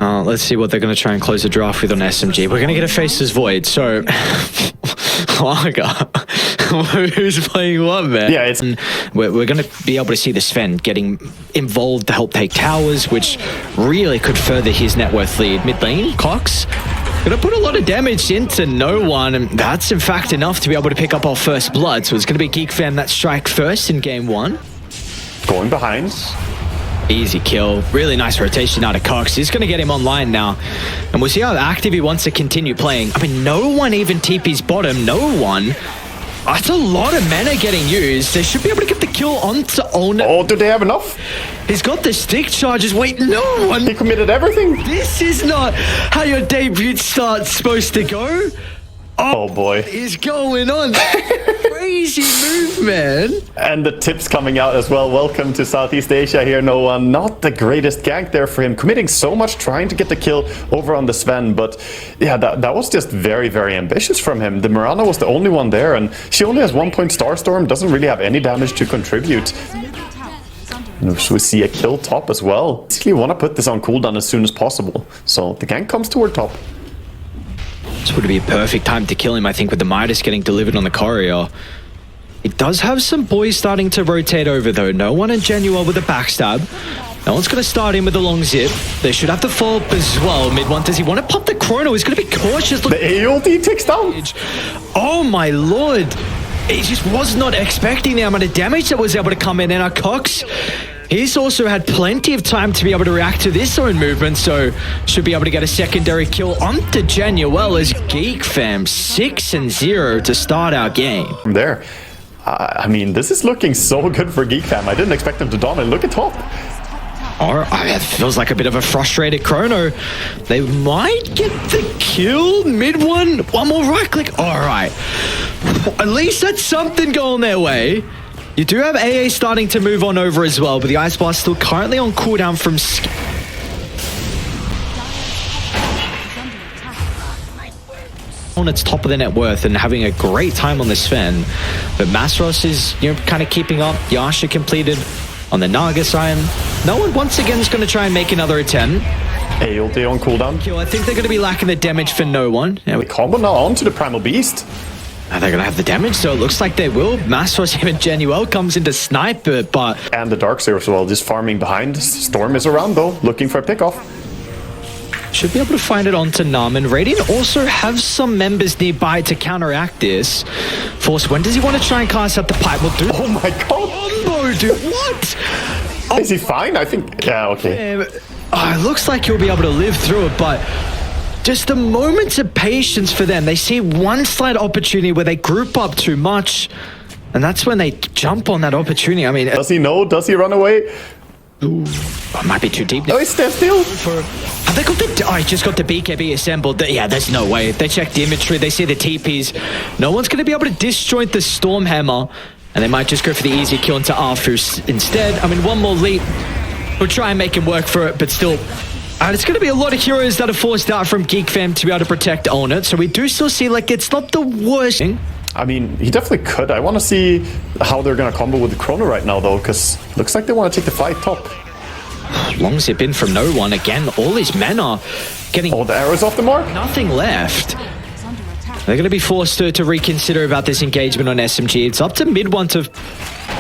Let's see what they're going to try and close the draft with on SMG. We're going to get a Faceless Void, so... Who's playing what, man? Yeah, it's... We're going to be able to see the Sven getting involved to help take towers, which really could further his net worth lead. Mid lane, Cox, going to put a lot of damage into no one, and that's in fact enough to be able to pick up our first blood. So it's going to be Geek Fam that strike first in game one. Going behind. Easy kill. Really nice rotation out of Cox. He's going to get him online now. And we'll see how active he wants to continue playing. I mean, no one even TP's bottom. No one. That's a lot of mana getting used. They should be able to get the kill onto Owner. Oh, do they have enough? He's got the stick charges. Wait, no one. He committed everything. This is not how your debut start's supposed to go. Oh boy. What is going on? Crazy move, man. And the tips coming out as well. Welcome to Southeast Asia here, no one. Not the greatest gank there for him. Committing so much, trying to get the kill over on the Sven. But yeah, that was just very, very ambitious from him. The Mirana was the only one there, and she only has 1 point Starstorm. Doesn't really have any damage to contribute. So we see a kill top as well. Basically want to put this on cooldown as soon as possible. So the gank comes toward top. This would be a perfect time to kill him, I think, with the Midas getting delivered on the courier. It does have some boys starting to rotate over, though. No one in Genua with a backstab. No one's going to start in with a long zip. They should have the follow up as well. Mid one, does he want to pop the chrono? He's going to be cautious. The AOD ticks down. Oh, my lord. He just was not expecting the amount of damage that was able to come in. And our Cox, he's also had plenty of time to be able to react to this own movement, so should be able to get a secondary kill onto Genuel as Geek Fam 6-0 to start our game. From there, I mean, this is looking so good for Geek Fam. I didn't expect them to dominate. Look at top. Or it feels like a bit of a frustrated chrono. They might get the kill. Mid one more right click. All right. At least that's something going their way. You do have AA starting to move on over as well, but the Ice Blast still currently on cooldown from... on its top of the net worth and having a great time on the Sven. But Masros is, kind of keeping up. Yasha completed on the Naga side. No one once again is going to try and make another attempt. AOD on cooldown. I think they're going to be lacking the damage for no one. The combo now onto the Primal Beast. They're going to have the damage, so it looks like they will. Masros, even Genuel comes into sniper, but... And the Darkseer as well, just farming behind. Storm is around though, looking for a pickoff. Should be able to find it onto Nam, and Radiant also have some members nearby to counteract this. Force, when does he want to try and cast out the pipe? We'll do... Oh my god! Combo, dude, what? Oh. Is he fine? I think... Yeah, okay. It looks like he'll be able to live through it, but... just the moments of patience for them. They see one slight opportunity where they group up too much, and that's when they jump on that opportunity. I mean... Does he know? Does he run away? Ooh, it might be too deep. Oh, he's still. Have they got the... Oh, he just got the BKB assembled. Yeah, there's no way. They check the imagery. They see the TPs. No one's going to be able to disjoint the Stormhammer, and they might just go for the easy kill into Arthur instead. I mean, one more leap. We'll try and make him work for it, but still... And it's going to be a lot of heroes that are forced out from Geek Fam to be able to protect Own It. So we do still see, like, it's not the worst thing. I mean, he definitely could. I want to see how they're going to combo with the Chrono right now, though, because looks like they want to take the fight top. Long zip in from no one. Again, all these men are getting... all the arrows off the mark. Nothing left. They're going to be forced to reconsider about this engagement on SMG. It's up to mid one to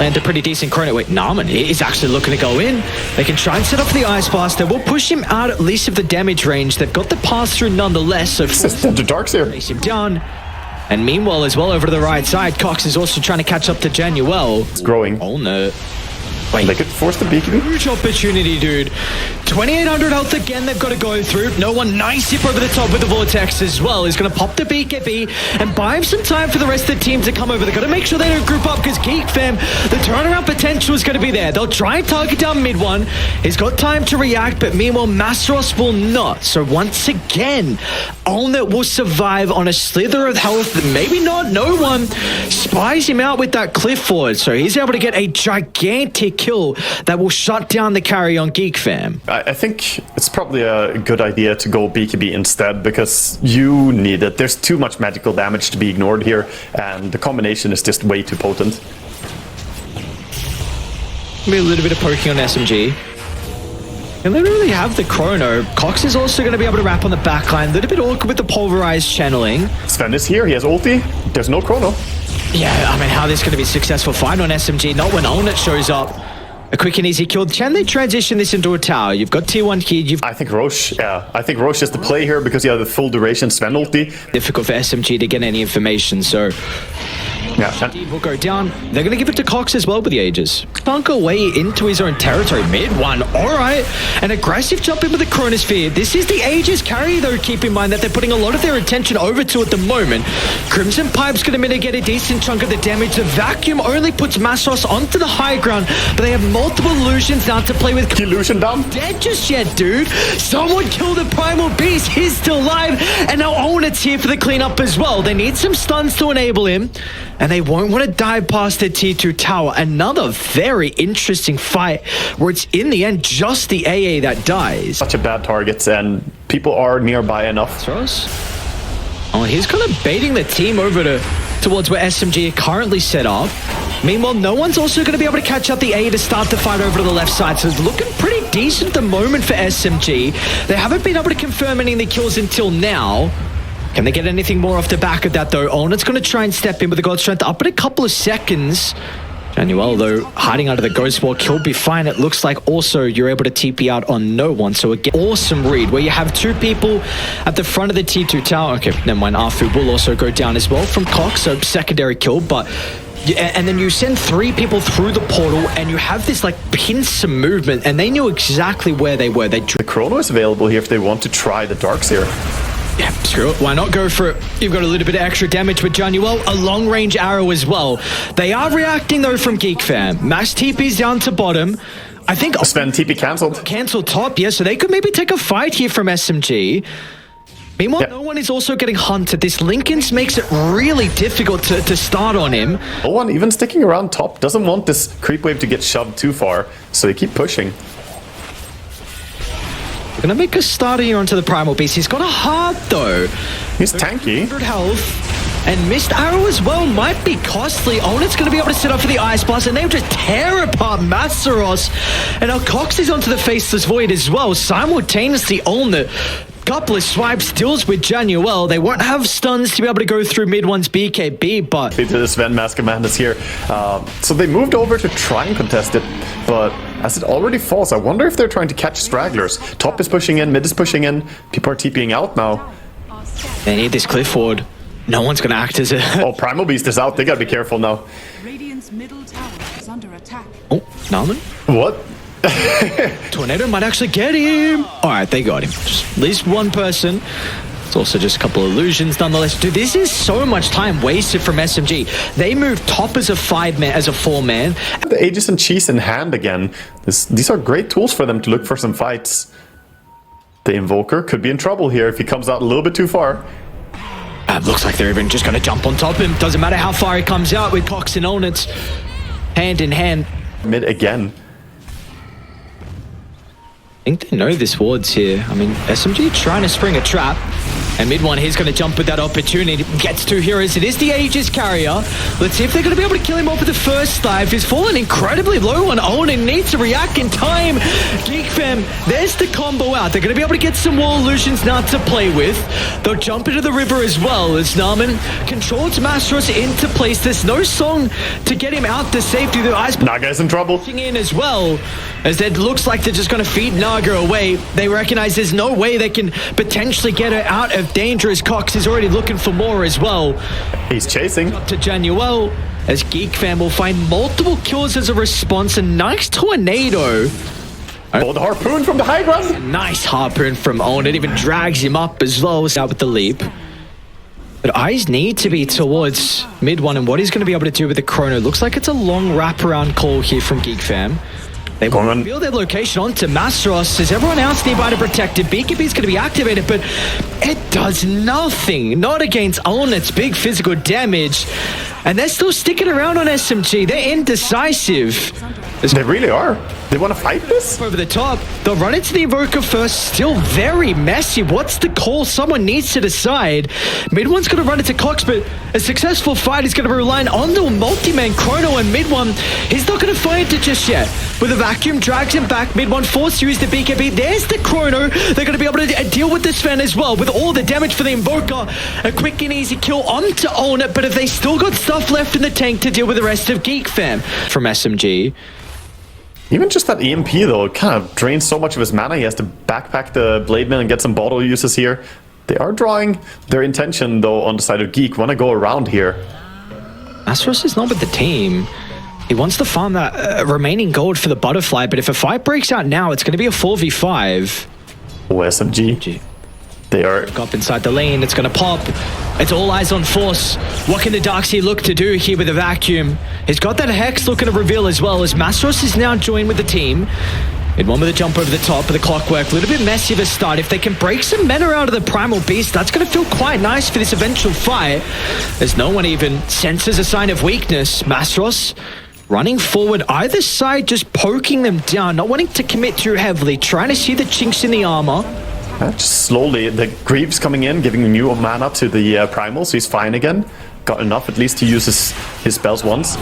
land a pretty decent chrono. Wait, Narman is actually looking to go in. They can try and set up the Ice Blast. They will push him out at least of the damage range. They've got the pass through nonetheless. So the Darkseer. Face him down. And meanwhile, as well, over to the right side, Cox is also trying to catch up to Genuel. It's growing. Oh no. Wait. They could force the BKB. Huge opportunity, dude. 2,800 health again they've got to go through. No one, nice zip over the top with the Vortex as well. He's going to pop the BKB and buy him some time for the rest of the team to come over. They've got to make sure they don't group up because Geek Fam, the turnaround potential is going to be there. They'll try and target down mid one. He's got time to react, but meanwhile, Masros will not. So once again, Allnet will survive on a slither of health. Maybe not. No one spies him out with that cliff forward. So he's able to get a gigantic kill that will shut down the carry on Geek Fam. I think it's probably a good idea to go BKB instead because you need it. There's too much magical damage to be ignored here, and the combination is just way too potent. Maybe a little bit of poking on SMG. And they don't really have the chrono. Cox is also going to be able to wrap on the backline. A little bit awkward with the pulverized channeling. Sven is here. He has ulti. There's no chrono. Yeah, I mean, how this is going to be a successful fight on SMG? Not when Onet shows up. A quick and easy kill. Can they transition this into a tower? You've got tier 1 here. I think Roche, I think Roche is the play here because you have the full duration Sven ulti. Difficult for SMG to get any information, so... Yeah, will go down. They're going to give it to Cox as well with the Aegis. Punk away into his own territory. Mid one. All right. An aggressive jump in with the Chronosphere. This is the Aegis carry, though. Keep in mind that they're putting a lot of their attention over to at the moment. Crimson Pipe's going to mitigate a decent chunk of the damage. The vacuum only puts Masros onto the high ground, but they have multiple illusions now to play with. Illusion down. Dead just yet, dude. Someone killed the Primal Beast. He's still alive. And now Onet's here for the cleanup as well. They need some stuns to enable him. And they won't want to dive past the tier 2 tower. Another very interesting fight where it's in the end just the AA that dies. Such a bad target, and people are nearby enough. Oh, he's kind of baiting the team over towards where SMG are currently set up. Meanwhile, no one's also going to be able to catch up the A to start the fight over to the left side. So it's looking pretty decent at the moment for SMG. They haven't been able to confirm any of the kills until now. Can they get anything more off the back of that, though? Onet's going to try and step in with the God Strength up in a couple of seconds. Januel, though, hiding under the Ghost Wall, kill be fine. It looks like also you're able to TP out on no one. So again, awesome read where you have 2 people at the front of the T2 tower. Okay, never mind. Arfu will also go down as well from Cox, so secondary kill, but... And then you send 3 people through the portal and you have this like pincer movement and they knew exactly where they were. The chrono is available here if they want to try the darks here. Yeah, screw it. Why not go for it? You've got a little bit of extra damage with Januel. A long-range arrow as well. They are reacting, though, from Geek fam. Mass TP's down to bottom. I think... Sven TP cancelled. Cancelled top, yeah. So they could maybe take a fight here from SMG. Meanwhile, no one is also getting hunted. This Lincoln's makes it really difficult to start on him. No one even sticking around top. Doesn't want this creep wave to get shoved too far. So they keep pushing. Gonna make a starter here onto the Primal Beast. He's got a heart though. He's tanky. 100 health. And missed arrow as well might be costly. Onet's gonna be able to set up for the Ice Blast and they just tear apart Masteros. And now Cox is onto the Faceless Void as well. Simultaneously Onet. Couple of swipes deals with Januel. They won't have stuns to be able to go through mid one's BKB, but... To the Sven Mask of Madness here. So they moved over to try and contest it, but as it already falls, I wonder if they're trying to catch stragglers. Top is pushing in, mid is pushing in, people are TPing out now. They need this cliff ward. No one's gonna act as a... Oh, Primal Beast is out, they gotta be careful now. Radiant's middle tower is under attack. Oh, Nalman? What? Tornado might actually get him. All right, they got him. Just at least one person. It's also just a couple of illusions nonetheless. Dude, this is so much time wasted from SMG. They moved top as a 5-man, as a 4-man. The Aegis and Cheese in hand again. These are great tools for them to look for some fights. The Invoker could be in trouble here if he comes out a little bit too far. Looks like they're even just going to jump on top of him. Doesn't matter how far he comes out with Cox and Onets hand in hand. Mid again. I think they know this ward's here. I mean, SMG trying to spring a trap. And mid one, he's going to jump with that opportunity. Gets 2 heroes. It is the Aegis carrier. Let's see if they're going to be able to kill him off with the first dive. He's fallen incredibly low on Onen. Needs to react in time. Geek fam, there's the combo out. They're going to be able to get some wall illusions now to play with. They'll jump into the river as well as Narman controls Mastros into place. There's no song to get him out to safety. The Ice Naga's in trouble. In as well, as it looks like they're just going to feed Naga away. They recognize there's no way they can potentially get her out of danger as Cox is already looking for more as well. He's chasing. Up to Januel as Geek fam will find multiple kills as a response. A nice tornado. Oh, the harpoon from the high ground. Nice harpoon from Owen. It even drags him up as well out with the leap. But eyes need to be towards mid one and what he's going to be able to do with the chrono. Looks like it's a long wraparound call here from Geek fam. They will reveal their location onto Mastros as everyone else nearby to protect it. BKB is going to be activated, but it does nothing. Not against Onet's big physical damage. And they're still sticking around on SMG. They're indecisive. They really are. They want to fight this? Over the top. They'll run into the Invoker first. Still very messy. What's the call? Someone needs to decide. Mid one's going to run into Cox, but a successful fight is going to rely on the multi-man Chrono, and mid one, he's not going to find it just yet. With a vacuum, drags him back. Mid one forced to use the BKB. There's the Chrono. They're going to be able to deal with this Sven as well. With all the damage for the Invoker. A quick and easy kill on to own it, but if they still got stuff left in the tank to deal with the rest of Geek fam from SMG. Even just that EMP though, it kind of drains so much of his mana. He has to backpack the Blade Mail and get some bottle uses here. They are drawing their intention though on the side of Geek. Want to go around here. Astros is not with the team. He wants to farm that remaining gold for the butterfly, but if a fight breaks out now, it's going to be a 4v5. Oh, SMG. They are up inside the lane. It's going to pop. It's all eyes on Force. What can the Darkseid look to do here with the vacuum? He's got that Hex looking to reveal as well, as Mastros is now joined with the team. In one with a jump over the top of the Clockwork. A little bit messy of a start. If they can break some mana out of the Primal Beast, that's going to feel quite nice for this eventual fight. As no one even senses a sign of weakness. Mastros running forward, either side just poking them down, not wanting to commit too heavily, trying to see the chinks in the armor. Just slowly, the Greaves coming in, giving new mana to the Primal, so he's fine again. Got enough at least to use his spells once.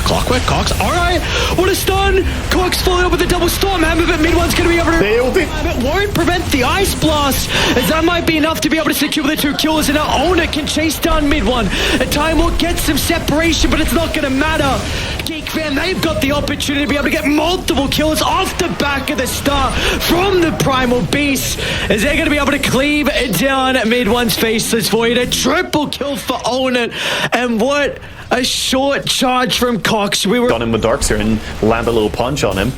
Clockwork, Cox. Alright, what a stun! Cox followed up with a double storm hammer, but mid one's gonna be able to... It won't prevent the Ice Blast, as that might be enough to be able to secure the 2 kills, and now Owner can chase down mid one. A Time will get some separation, but it's not gonna matter. Geek fam, they've got the opportunity to be able to get multiple kills off the back of the start from the Primal Beast, as they're gonna be able to cleave down mid one's Faceless Void. A triple kill for Owner, and what a short charge from Cox. We were got him with Darks here and land a little punch on him.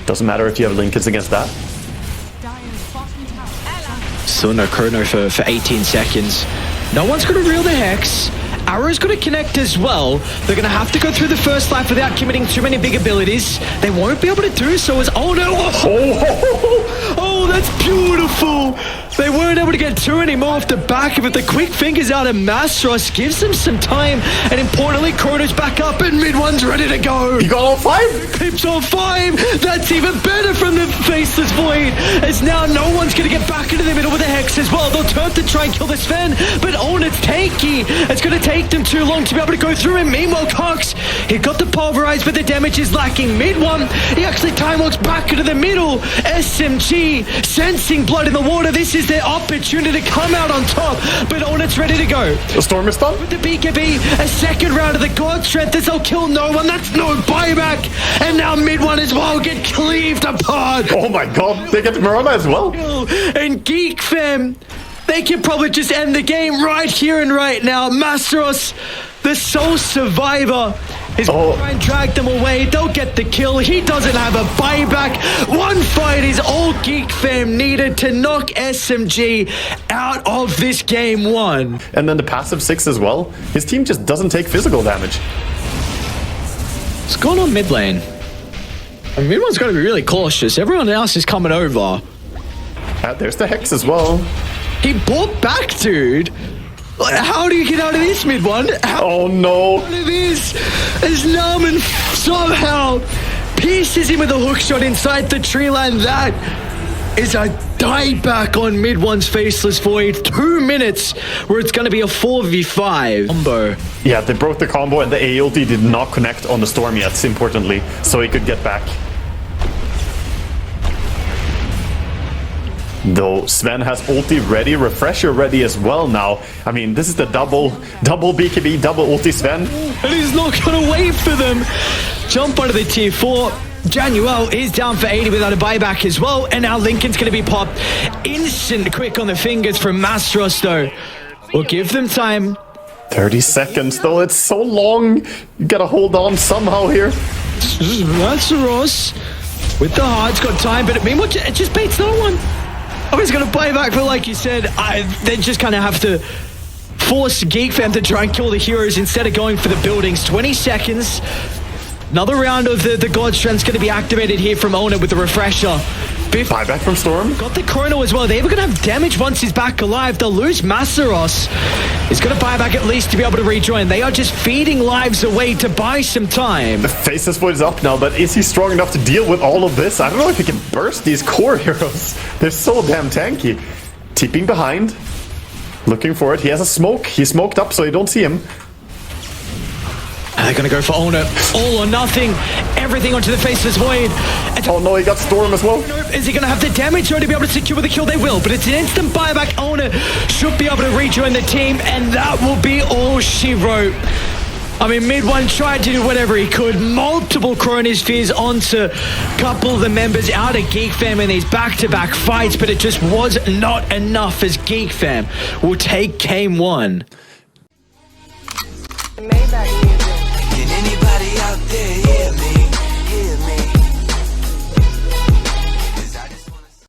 Doesn't matter if you have Linkins against that. Still no Chrono for 18 seconds. No one's going to reel the Hex. Arrow's going to connect as well. They're going to have to go through the first life without committing too many big abilities. They won't be able to do so as... Oh no! Oh, that's beautiful! They weren't able to get 2 anymore off the back of it. The quick fingers out of Mastros gives them some time. And importantly, Chrono's back up and mid one's ready to go. You got all 5? Clips on 5. That's even better from the Faceless Void. As now no one's going to get back into the middle with the Hex as well. They'll turn to try and kill the Sven. But it's tanky. It's going to take them too long to be able to go through him. Meanwhile, Cox, he got the pulverize, but the damage is lacking. Mid one, he actually time walks back into the middle. SMG sensing blood in the water. This is their opportunity to come out on top, but Onit's ready to go. The Storm is done. With the BKB, a second round of the God Strength. This will kill no one. That's no buyback. And now mid one as well get cleaved apart. Oh my god, they get Mirana as well. And Geek fam, they can probably just end the game right here and right now. Mastros, the sole survivor, is going to try and drag them away. They'll get the kill. He doesn't have a buyback. One fight is all Geek fam needed to knock SMG out of this game 1. And then the passive 6 as well. His team just doesn't take physical damage. What's going on mid lane? I mean, mid one's got to be really cautious. Everyone else is coming over. There's the Hex as well. He bought back, dude. How do you get out of this mid one? Oh no. Out of this as Nauman somehow pieces him with a hook shot inside the tree line. That is a dieback on mid one's Faceless Void. 2 minutes where it's going to be a 4v5 combo. Yeah, they broke the combo and the A ulti did not connect on the Storm yet, importantly, so he could get back. Though Sven has ulti ready, refresher ready as well now. I mean, this is the double BKB, double ulti Sven. And he's not going to wait for them. Jump onto the tier 4. Januel is down for 80 without a buyback as well. And now Lincoln's going to be popped. Instant quick on the fingers from Mastros though. We'll give them time. 30 seconds though, it's so long. You gotta hold on somehow here. Mastros with the heart's got time, but meanwhile it just beats no one. I was going to buy back, but like you said, they just kind of have to force Geek fam to try and kill the heroes instead of going for the buildings. 20 seconds. Another round of the God Strength's going to be activated here from Owner with the refresher. Buyback from Storm. Got the chrono as well. They were going to have damage once he's back alive. They'll lose Masaros. He's going to buy back at least to be able to rejoin. They are just feeding lives away to buy some time. The Faceless Void is up now, but is he strong enough to deal with all of this? I don't know if he can burst these core heroes. They're so damn tanky. Tipping behind. Looking for it. He has a smoke. He's smoked up so you don't see him. And they're going to go for Owner. All or nothing. Everything onto the Faceless Void. And Oh no, he got Storm as well. is he going to have the damage or to be able to secure the kill? They will, but it's an instant buyback. Owner should be able to rejoin the team, and that will be all she wrote. I mean, Mid-1 tried to do whatever he could. Multiple Chronospheres onto a couple of the members out of Geek Fam in these back-to-back fights, but it just was not enough as Geek Fam will take game one. Maybach.